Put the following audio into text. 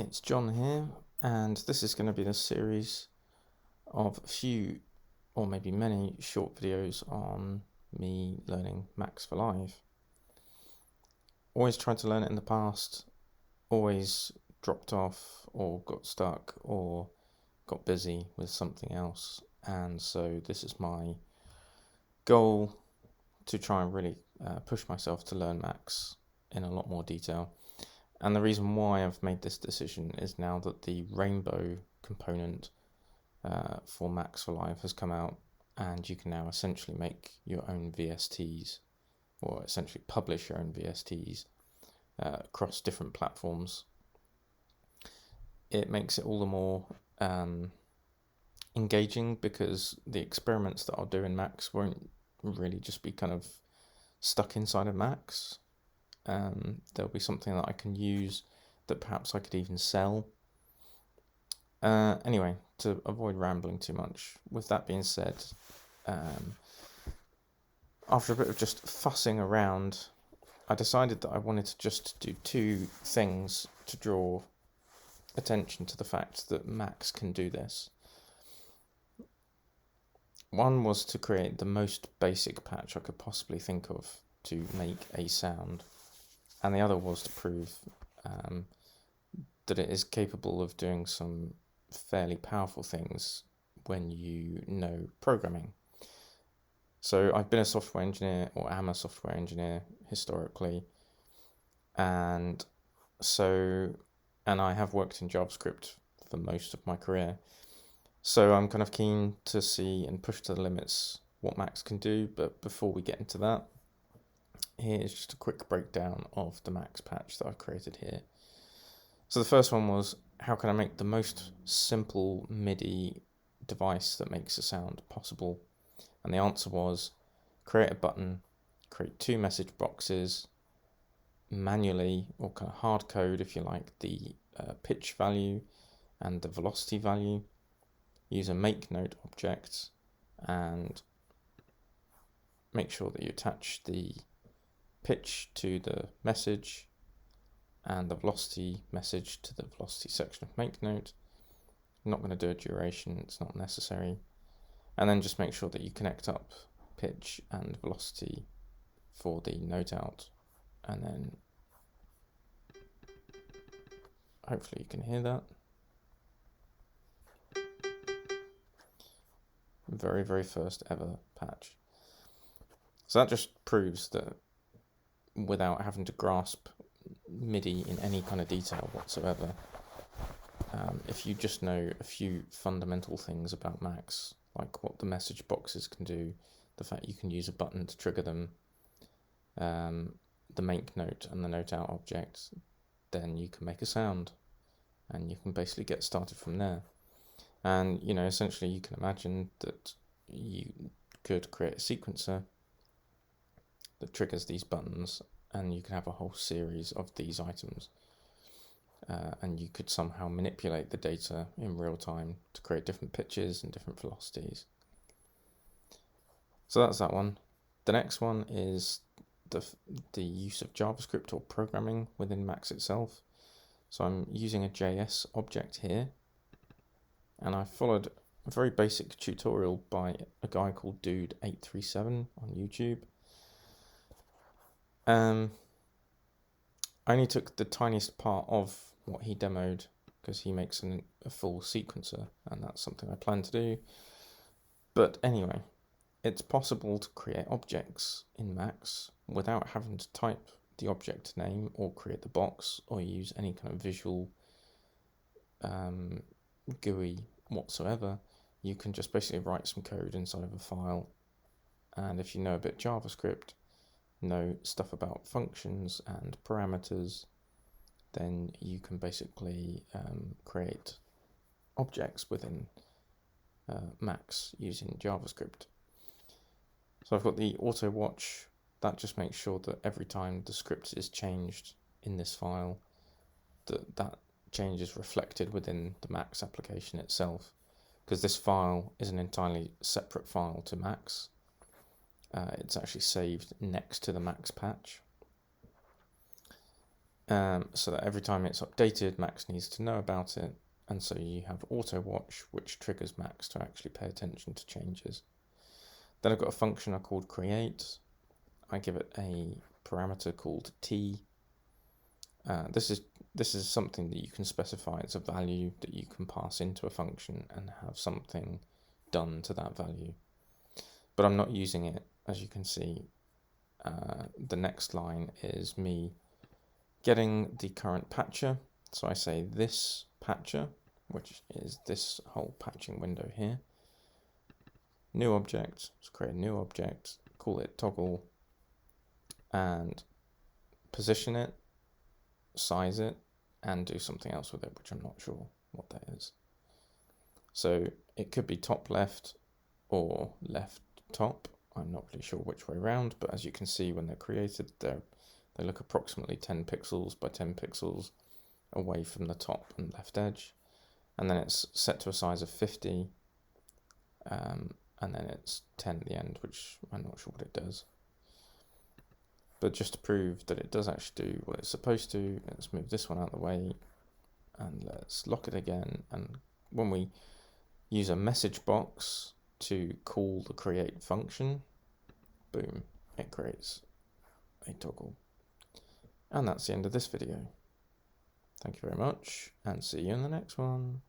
It's John here, and this is going to be the series of a few, or maybe many, short videos on me learning Max for Live. Always tried to learn it in the past, always dropped off, or got stuck, or got busy with something else, and so this is my goal to try and really push myself to learn Max in a lot more detail. And the reason why I've made this decision is now that the Rainbow component for Max for Live has come out, and you can now essentially make your own VSTs, or essentially publish your own VSTs across different platforms. It makes it all the more engaging because the experiments that I'll do in Max won't really just be kind of stuck inside of Max. There'll be something that I can use that perhaps I could even sell. Anyway, to avoid rambling too much, with that being said, after a bit of just fussing around, I decided that I wanted to just do two things to draw attention to the fact that Max can do this. One was to create the most basic patch I could possibly think of to make a sound, and the other was to prove that it is capable of doing some fairly powerful things when you know programming. So I've been a software engineer, or am a software engineer historically, and I have worked in JavaScript for most of my career. So I'm kind of keen to see and push to the limits what Max can do, but before we get into that, here's just a quick breakdown of the Max patch that I've created here. So the first one was, how can I make the most simple MIDI device that makes a sound possible? And the answer was, create a button, create two message boxes, manually, or kind of hard code if you like, the pitch value and the velocity value, use a make note object, and make sure that you attach the pitch to the message and the velocity message to the velocity section of make note. I'm not going to do a duration, it's not necessary. And then just make sure that you connect up pitch and velocity for the note out, and then hopefully you can hear that. Very, very first ever patch. So that just proves that without having to grasp MIDI in any kind of detail whatsoever, if you just know a few fundamental things about Max, like what the message boxes can do, the fact you can use a button to trigger them, the make note and the note out object, then you can make a sound, and you can basically get started from there. And essentially you can imagine that you could create a sequencer that triggers these buttons, and you can have a whole series of these items, and you could somehow manipulate the data in real time to create different pitches and different velocities. So that's that one. The next one is the use of JavaScript or programming within Max itself. So I'm using a JS object here, and I followed a very basic tutorial by a guy called Dude837 on YouTube. I only took the tiniest part of what he demoed because he makes a full sequencer, and that's something I plan to do. But anyway, it's possible to create objects in Max without having to type the object name or create the box or use any kind of visual GUI whatsoever. You can just basically write some code inside of a file, and if you know a bit JavaScript, know stuff about functions and parameters, then you can basically create objects within Max using JavaScript. So I've got the auto watch. That just makes sure that every time the script is changed in this file, that change is reflected within the Max application itself, because this file is an entirely separate file to Max. It's actually saved next to the Max patch. so that every time it's updated, Max needs to know about it. And so you have auto watch, which triggers Max to actually pay attention to changes. Then I've got a function I called create. I give it a parameter called t. This is something that you can specify. It's a value that you can pass into a function and have something done to that value. But I'm not using it, as you can see. The next line is me getting the current patcher. So I say this patcher, which is this whole patching window here. New object, let's create a new object, call it toggle, and position it, size it, and do something else with it, which I'm not sure what that is. So it could be top left or left top. I'm not really sure which way around, but as you can see when they're created, they look approximately 10 pixels by 10 pixels away from the top and left edge. And then it's set to a size of 50, and then it's 10 at the end, which I'm not sure what it does. But just to prove that it does actually do what it's supposed to, let's move this one out of the way, and let's lock it again. And when we use a message box to call the create function, boom, it creates a toggle. And that's the end of this video. Thank you very much, and see you in the next one.